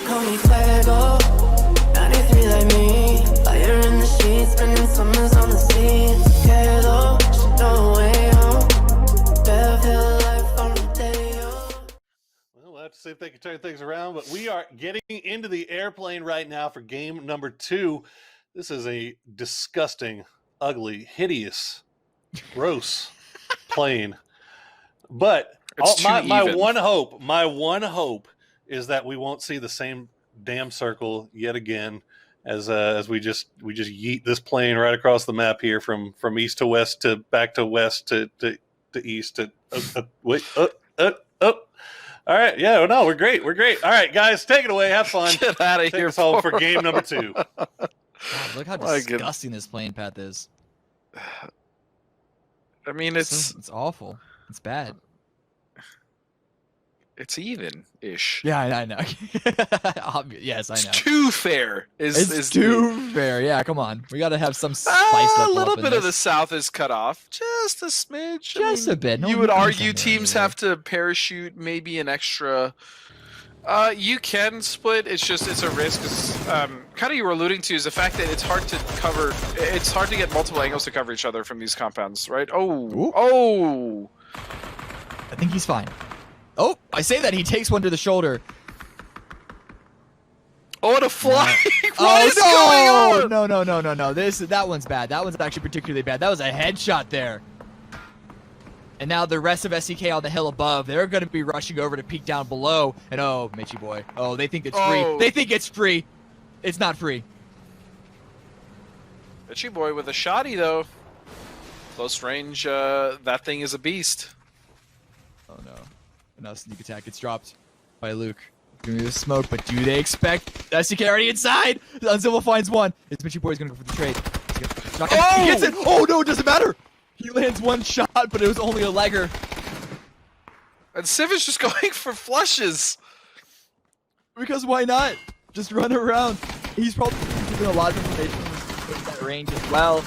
Call me Fuego, 93 like me. Fire in the sheets, spending summers on the sea. Quedo, she no way home. Bev Hill life on Rodeo. Well, we'll have to see if they can turn things around, but we are getting into the airplane right now for game number 2. This is a disgusting, ugly, hideous, gross plane. But my one hope is that we won't see the same damn circle yet again as we just yeet this plane right across the map here from east to west to back to west to east to wait All right, yeah, no, we're great. All right, guys, take it away. Have fun. Get out of Take here us home for game number 2. God, look how disgusting this plane path is. I mean, It's awful. It's bad. It's even-ish. Yeah, I know. Yes, I know. It's too fair. It's too fair. Yeah, come on. We got to have some spice A level little up in bit of the this. South is cut off. Just a smidge. Just a bit. No you would one argue can teams anyway. have to parachute maybe an extra... you can split. It's a risk. Kind of you were alluding to is the fact that it's hard to cover. It's hard to get multiple angles to cover each other from these compounds, right? Oh. I think he's fine. Oh, I say that he takes one to the shoulder. Oh, and a fly! Oh, What is going on? No. That one's bad. That one's actually particularly bad. That was a headshot there. And now the rest of SCK on the hill above, they're going to be rushing over to peek down below. And oh, Mitchy boy. Oh, they think it's free. They think it's free. It's not free. Mitchy boy with a shotty though. Close range. That thing is a beast. Oh no. Now sneak attack gets dropped by Luke. Giving me the smoke, but do they expect SCK already inside? Uncivil finds one. It's Mitchy boy's going to go for the trade. He gets it. Oh no, it doesn't matter. He lands one shot, but it was only a legger. And Civ is just going for flushes. Because why not? Just run around. He's probably given a lot of information in that range as well.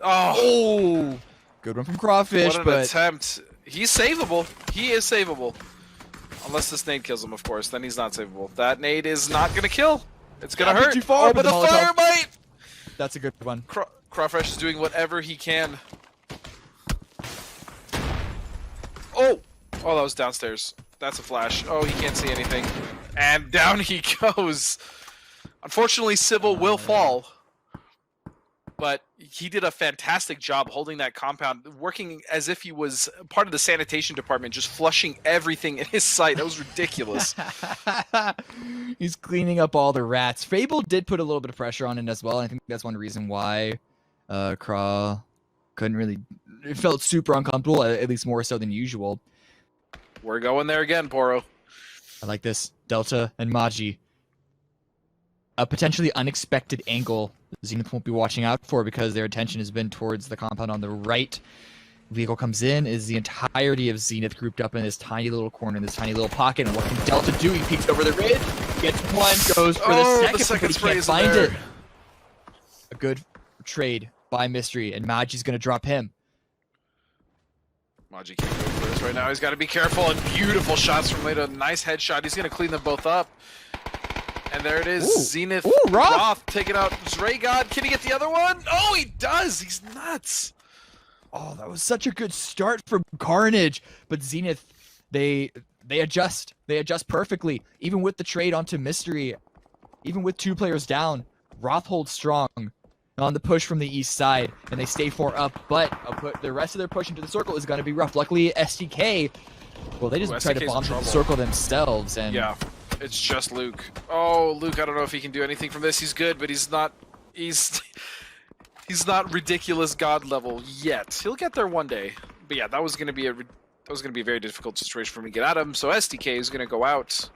Oh! Good one from Crawfish, What an attempt. He's savable. He is savable. Unless this nade kills him, of course. Then he's not savable. That nade is not going to kill. It's going to hurt. Too far, oh, but the fire bite! That's a good one. Crawfish is doing whatever he can. Oh! Oh, that was downstairs. That's a flash. Oh, he can't see anything. And down he goes. Unfortunately, Civil will fall. But he did a fantastic job holding that compound, working as if he was part of the sanitation department, just flushing everything in his sight. That was ridiculous. He's cleaning up all the rats. Fable did put a little bit of pressure on it as well. I think that's one reason why Craw couldn't really... It felt super uncomfortable, at least more so than usual. We're going there again, Poro. I like this. Delta and Maji. A potentially unexpected angle Zenith won't be watching out for because their attention has been towards the compound on the right. Vehicle comes in, is the entirety of Zenith grouped up in this tiny little corner, in this tiny little pocket, and what can Delta do? He peeks over the ridge, gets one, goes for the second, but he can't find it. A good trade by Mystery, and Maji's going to drop him. Maji can't go for this right now. He's got to be careful, and beautiful shots from Leda. Nice headshot. He's going to clean them both up. And there it is. Ooh. Zenith. Ooh, Roth taking out Zraygod. Can he get the other one? Oh, he does. He's nuts. Oh, that was such a good start for Carnage. But Zenith, they adjust. They adjust perfectly. Even with the trade onto Mystery, even with 2 players down, Roth holds strong on the push from the east side, and they stay 4 up. But the rest of their push into the circle is going to be rough. Luckily, STK, well, they just try to bomb the circle themselves. And yeah. It's just Luke. Oh, Luke, I don't know if he can do anything from this. He's good, but he's not ridiculous god level yet. He'll get there one day. But yeah, that was going to be a very difficult situation for him to get at him. So SDK is going to go out.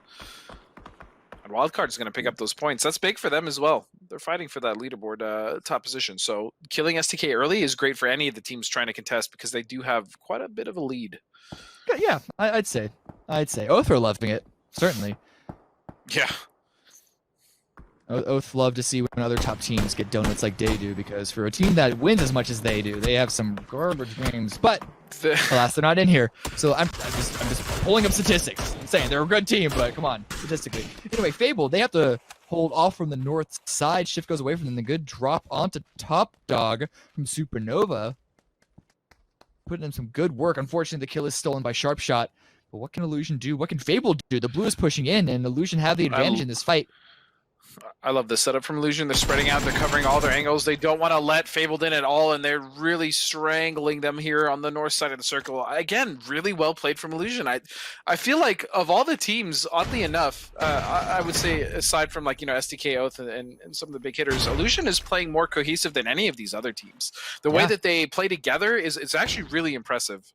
And Wildcard is going to pick up those points. That's big for them as well. They're fighting for that leaderboard top position. So killing STK early is great for any of the teams trying to contest because they do have quite a bit of a lead. Yeah, I'd say. Oath are loving it. Certainly. Yeah. Oath love to see when other top teams get donuts like they do, because for a team that wins as much as they do, they have some garbage games. But alas, they're not in here. So I'm just pulling up statistics. I'm saying they're a good team, but come on, statistically. Anyway, Fable, they have to hold off from the north side. Shift goes away from them. The good drop onto Top Dog from Supernova. Putting in some good work. Unfortunately, the kill is stolen by Sharp Shot. But what can Illusion do? What can Fable do? The blue is pushing in, and Illusion have the advantage in this fight. I love the setup from Illusion. They're spreading out. They're covering all their angles. They don't want to let Fabled in at all, and they're really strangling them here on the north side of the circle. Again, really well played from Illusion. I feel like of all the teams, oddly enough, I would say aside from like SDK Oath and some of the big hitters, Illusion is playing more cohesive than any of these other teams. The way that they play together is actually really impressive.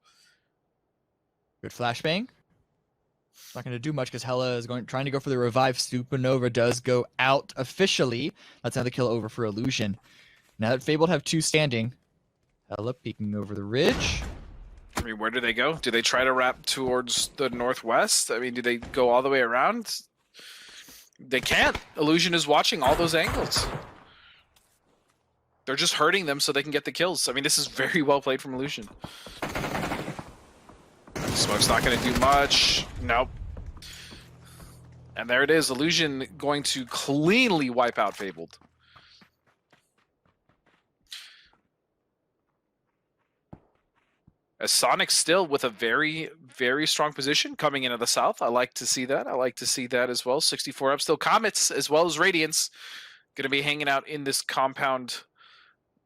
Good flashbang. Not going to do much because Hella is trying to go for the revive. Supernova does go out officially. That's another kill over for Illusion. Now that Fabled have two standing, Hella peeking over the ridge. I mean, where do they go? Do they try to wrap towards the northwest? I mean, do they go all the way around? They can't. Illusion is watching all those angles. They're just hurting them so they can get the kills. I mean, this is very well played from Illusion. Smoke's not going to do much. Nope. And there it is. Illusion going to cleanly wipe out Fabled. As Soniqs still with a very, very strong position coming into the south. I like to see that. I like to see that as well. 64 up still. Comets as well as Radiance going to be hanging out in this compound.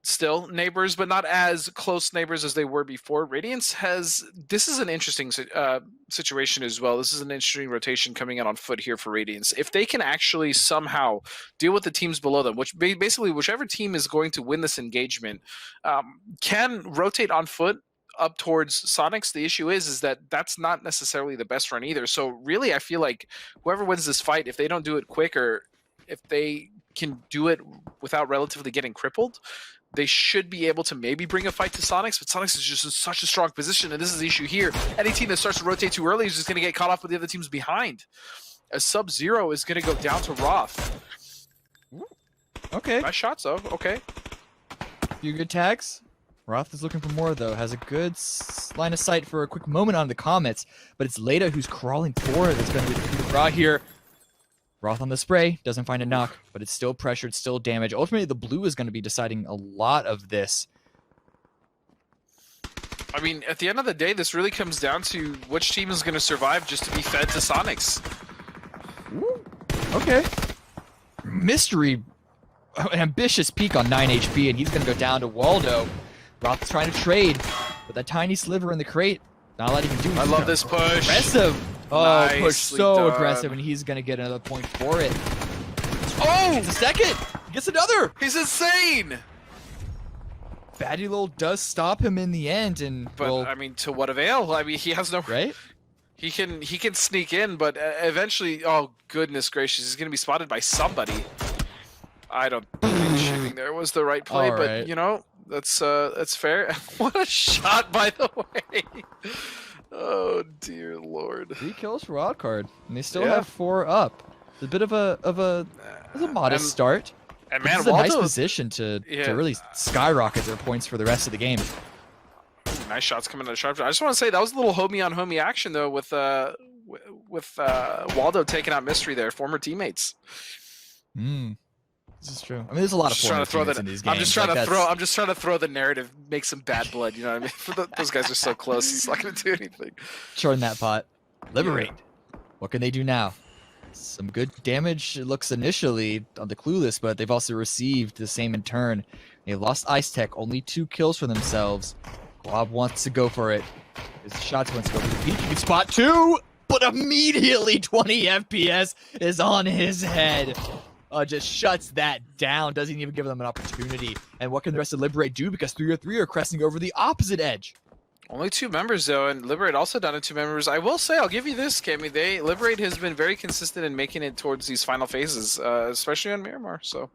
Still neighbors, but not as close neighbors as they were before. Radiance has, this is an interesting situation as well. This is an interesting rotation coming out on foot here for Radiance. If they can actually somehow deal with the teams below them, which basically whichever team is going to win this engagement can rotate on foot up towards Soniqs. The issue is that that's not necessarily the best run either. So really, I feel like whoever wins this fight, if they don't do it quick or if they can do it without relatively getting crippled, they should be able to maybe bring a fight to Soniqs, but Soniqs is just in such a strong position, and this is the issue here. Any team that starts to rotate too early is just going to get caught off with the other teams behind. As Sub-Zero is going to go down to Roth. Okay. Nice shots, though. Okay. Few good tags. Roth is looking for more, though. Has a good line of sight for a quick moment on the Comets, but it's Leda who's crawling forward. That's going to be the draw here. Roth on the spray, doesn't find a knock, but it's still pressured, still damage. Ultimately, the blue is going to be deciding a lot of this. I mean, at the end of the day, this really comes down to which team is going to survive just to be fed to Soniqs. Ooh, okay. Mystery, an ambitious peak on 9 HP, and he's going to go down to Waldo. Roth's trying to trade, but that tiny sliver in the crate, not letting him do it. I love this push. Aggressive. Oh, Nicely push so done. aggressive, and he's going to get another point for it. Oh! It's a second. He gets another. He's insane! Fatty Lil does stop him in the end, and But, well, I mean, to what avail? I mean, he has no... right? He can sneak in, but eventually... Oh, goodness gracious. He's going to be spotted by somebody. I don't think shooting there was the right play, All but, right. you know, that's fair. What a shot, by the way! Oh, dear Lord. 3 kills for Wildcard, and they still Yeah. have 4 up. It's a bit of a modest start. And This man, is a nice Waldo... position to Yeah. really skyrocket their points for the rest of the game. Nice shots coming out of sharp. I just want to say that was a little homie on homie action though, with Waldo taking out Mystery there, former teammates. This is true. I mean, there's a lot of Just trying to throw former teammates that. in these games. I'm just trying Like, to that's- throw. I'm just trying to throw the narrative, make some bad blood. You know what I mean? Those guys are so close. It's not going to do anything. Shorten that pot. Liberate. What can they do now? Some good damage, it looks initially on the Clueless, but they've also received the same in turn. They lost Ice Tech, only 2 kills for themselves. Bob wants to go for it. His shots wants to go for the peak. He can spot 2, but immediately 20 FPS is on his head. Just shuts that down, doesn't even give them an opportunity. And what can the rest of Liberate do? Because 3 or 3 are cresting over the opposite edge. Only 2 members though, and Liberate also down to 2 members. I will say, I'll give you this, Cammy. Liberate has been very consistent in making it towards these final phases, especially on Miramar. So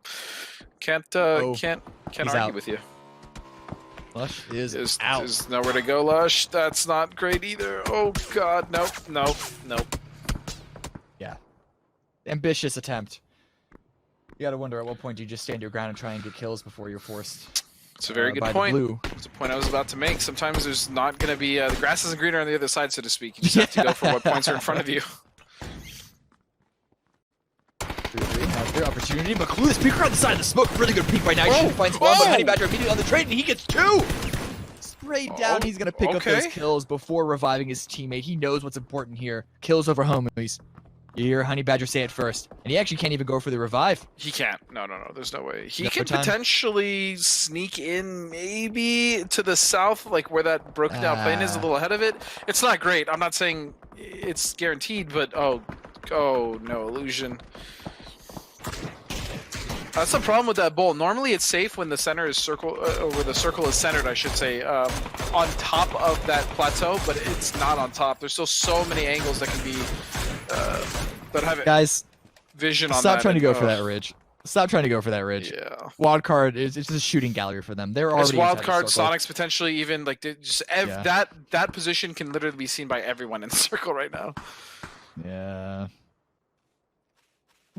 can't argue out. with you. Lush is There's out. nowhere to go, Lush. That's not great either. Oh God, nope. Yeah. Ambitious attempt. You gotta wonder at what point do you just stand your ground and try and get kills before you're forced. It's a very good by the point. blue. It's a point I was about to make. Sometimes there's not going to be the grass isn't greener on the other side, so to speak. You just have to go for what points are in front of you. Has their opportunity, but clueless peek around the side of the smoke. Really good peek by Night. He finds one, but Honey Badger immediately on the trade, and he gets two. Sprayed down. He's gonna pick up those kills before reviving his teammate. He knows what's important here. Kills over homies. You hear Honey Badger say it first, and he actually can't even go for the revive. He can't. No. There's no way. He No can time. potentially sneak in maybe to the south, like where that broken down plane is, a little ahead of it. It's not great. I'm not saying it's guaranteed, but oh no, illusion. That's the problem with that bolt. Normally it's safe when the center is where the circle is centered, I should say, on top of that plateau, but it's not on top. There's still so many angles that can be that have Guys, vision on that. stop trying to go for that ridge. Stop trying to go for that ridge. Yeah. Wildcard is it's just a shooting gallery for them. They're already wild inside card, the circle. Soniqs potentially even like that position can literally be seen by everyone in the circle right now. Yeah.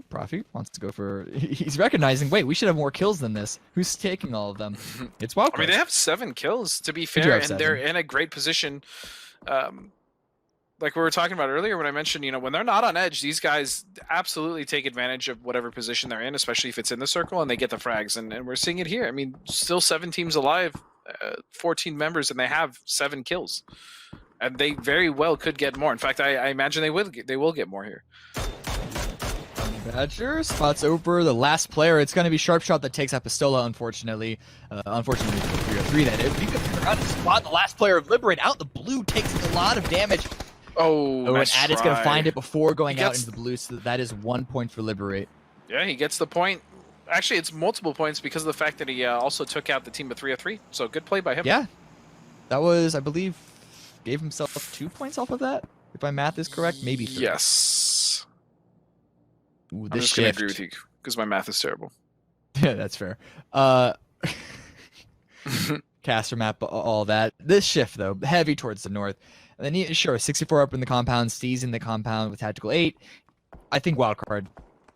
Pr0phie wants to go for. He's recognizing. Wait, we should have more kills than this. Who's taking all of them? It's Wildcard. I mean, they have 7 kills to be do fair, have and 7. they're in a great position. Like we were talking about earlier when I mentioned, when they're not on edge, these guys absolutely take advantage of whatever position they're in, especially if it's in the circle, and they get the frags. And we're seeing it here. I mean, still 7 teams alive, 14 members, and they have 7 kills. And they very well could get more. In fact, I imagine they will get more here. Badger spots over the last player. It's going to be Sharpshot that takes out Pistola, unfortunately. Unfortunately, for 3-3 that is. He could turn around and spot the last player of Liberate out. The blue takes a lot of damage. Oh, and nice Addit's going to find it before going out gets... into the blue, so that is 1 point for Liberate. Yeah, he gets the point. Actually, it's multiple points because of the fact that he also took out the team of 3-3. So good play by him. Yeah. That was, I believe, gave himself 2 points off of that, if my math is correct. Maybe 3. Yes. Ooh, I'm just going to agree with you because my math is terrible. Yeah, that's fair. Caster map, all that. This shift, though, heavy towards the north. And then, sure, 64 up in the compound, Steez in the compound with Tactical 8. I think Wildcard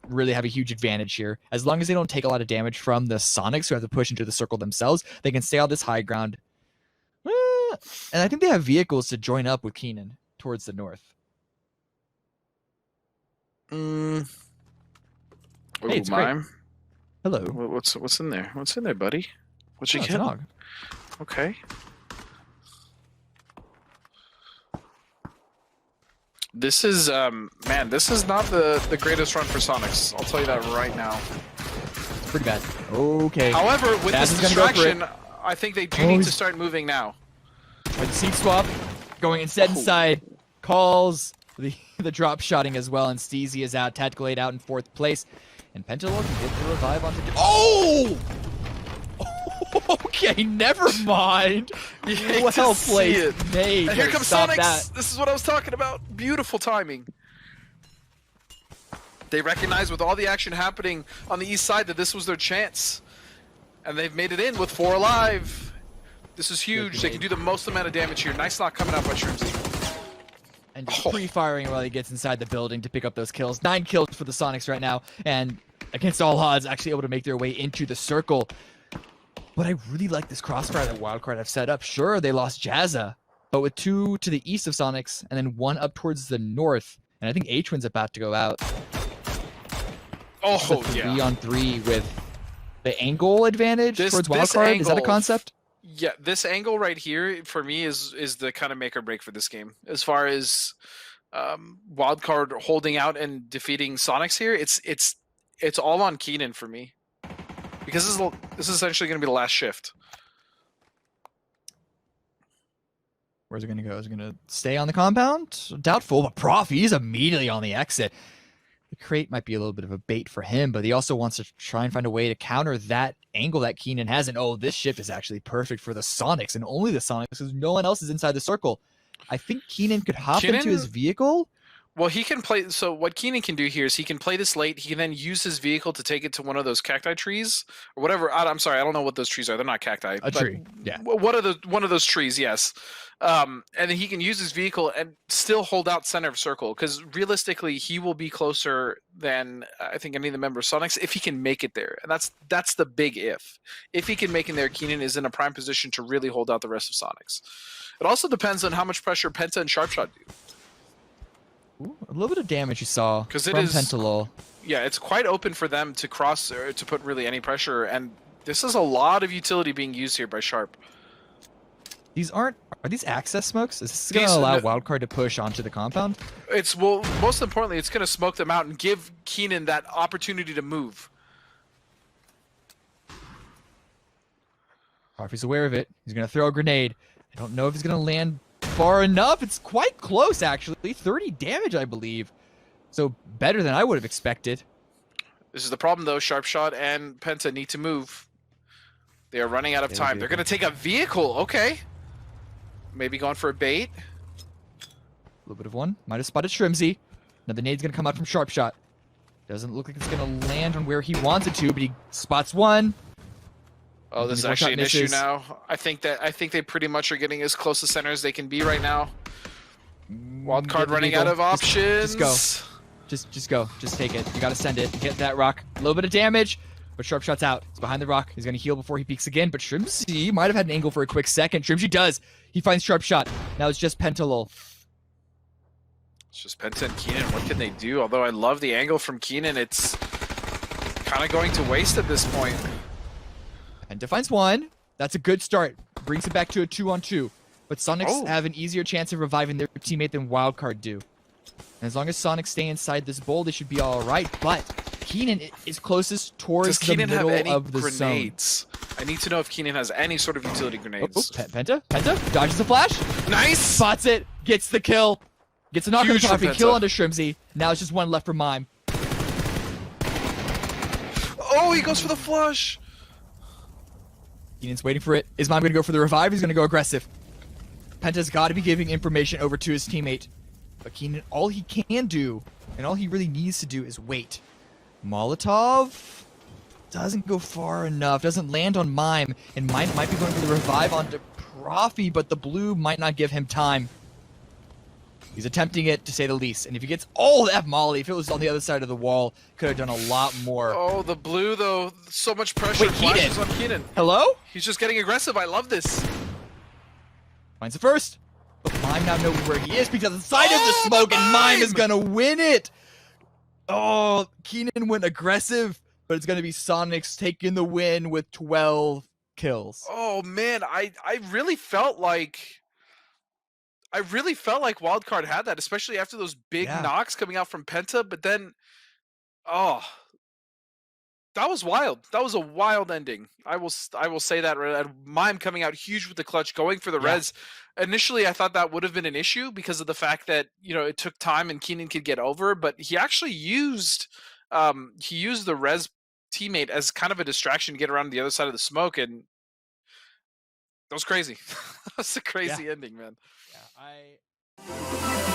really have a huge advantage here. As long as they don't take a lot of damage from the Soniqs who have to push into the circle themselves, they can stay on this high ground. And I think they have vehicles to join up with Keenan towards the north. Hey, it's great. Hello. What's in there? What's in there, buddy? What you it's get? an AUG. Okay. This is man, this is not the greatest run for Soniqs. I'll tell you that right now. It's pretty bad. Okay. However, with Baz this is gonna go for distraction, I think they do need to start moving now. With the seat swap, going instead inside, calls the drop shotting as well, and Steezy is out. Tactical 8 out in 4th place. And Pentalord can get the revive onto... Oh! Okay, never mind. Well played. And here comes Soniqs. This is what I was talking about. Beautiful timing. They recognize with all the action happening on the east side that this was their chance. And they've made it in with 4 alive. This is huge. They can do the most amount of damage here. Nice knock coming out by Shrimzy. And just pre-firing while he gets inside the building to pick up those kills. 9 kills for the Soniqs right now. And against all odds, actually able to make their way into the circle. But I really like this crossfire that Wildcard have set up. Sure, they lost Jazza, but with 2 to the east of Soniqs and then 1 up towards the north. And I think H-Win's about to go out. Oh, yeah. 3-on-3 with the angle advantage towards Wildcard. Is that a concept? Yeah, this angle right here for me is the kind of make or break for this game. As far as Wildcard holding out and defeating Soniqs here, it's all on Keenan for me. Because this is essentially going to be the last shift. Where's it going to go? Is it going to stay on the compound? Doubtful, but Pr0phie is immediately on the exit. The crate might be a little bit of a bait for him, but he also wants to try and find a way to counter that angle that Keenan has. And oh, this shift is actually perfect for the Soniqs, and only the Soniqs, because no one else is inside the circle. I think Keenan could hop into his vehicle Well, he can play. So what Keenan can do here is he can play this late. He can then use his vehicle to take it to one of those cacti trees or whatever. I'm sorry, I don't know what those trees are. They're not cacti. A tree, yeah. One of those trees, yes. And then he can use his vehicle and still hold out center of circle because realistically, he will be closer than I think any of the members of Soniqs if he can make it there. And that's the big if. If he can make it there, Keenan is in a prime position to really hold out the rest of Soniqs. It also depends on how much pressure Penta and Sharpshot do. Ooh, a little bit of damage you saw Because it from is Pentalol. Yeah, it's quite open for them to cross or to put really any pressure, and this is a lot of utility being used here by Sharp. These are these access smokes? Is this going to These- allow no- Wildcard to push onto the compound? It's most importantly, it's going to smoke them out and give Keenan that opportunity to move. Pr0phie's aware of it. He's going to throw a grenade. I don't know if he's going to land far enough. It's quite close, actually. 30 damage, I believe. So better than I would have expected. This is the problem, though. Sharpshot and Penta need to move. They are running out of time. They're going to take a vehicle. Okay. Maybe going for a bait. A little bit of one. Might have spotted Shrimzy. Now the nade's going to come out from Sharpshot. Doesn't look like it's going to land on where he wants it to, but he spots one. Oh, this is One actually shot an issue misses. now. I think they pretty much are getting as close to center as they can be right now. Wild card Get the running vehicle. out of options. Just go. Just go. Just take it. You got to send it. Get that rock. A little bit of damage, but Sharpshot's out. He's behind the rock. He's going to heal before he peeks again, but Shrimzy might have had an angle for a quick second. Shrimzy does. He finds Sharpshot. Now it's just Pentalol. It's just Penta and Keenan. What can they do? Although I love the angle from Keenan, it's kind of going to waste at this point. Penta finds one. That's a good start. Brings it back to a 2-on-2. But Soniqs have an easier chance of reviving their teammate than Wildcard do. And as long as Soniqs stay inside this bowl, they should be all right. But Keenan is closest towards Does the Keenan have middle any of the zone. grenades? I need to know if Keenan has any sort of utility Oh, grenades. Penta dodges the flash. Nice! Spots it, gets the kill, gets a knock on Huge for Pr0phie, Penta. kill onto Shrimzy. Now it's just one left for M1me. Oh, he goes for the flush! Keenan's waiting for it. Is M1me going to go for the revive? He's going to go aggressive. Penta's got to be giving information over to his teammate. But Keenan, all he can do, and all he really needs to do is wait. Molotov doesn't go far enough, doesn't land on M1me, and M1me might be going for the revive onto Pr0phie, but the blue might not give him time. He's attempting it, to say the least. And if he gets all that molly, if it was on the other side of the wall, could have done a lot more. Oh, the blue, though. So much pressure. Wait, Flashes Keenan. on Keenan. Hello? He's just getting aggressive. I love this. Finds it first. But M1me now knows where he is because of the side of the Oh, smoke, the and M1me is M1me! going to win it. Oh, Keenan went aggressive, but it's going to be Soniqs taking the win with 12 kills. Oh, man. I really felt like... Wildcard had that, especially after those big Yeah. knocks coming out from Penta, but then... Oh... That was wild. That was a wild ending. I will say that. M1me coming out huge with the clutch, going for the Yeah. res. Initially, I thought that would have been an issue because of the fact that it took time and Keenan could get over. But he actually used the res teammate as kind of a distraction to get around the other side of the smoke, and that was crazy. That was a crazy ending, man. Yeah,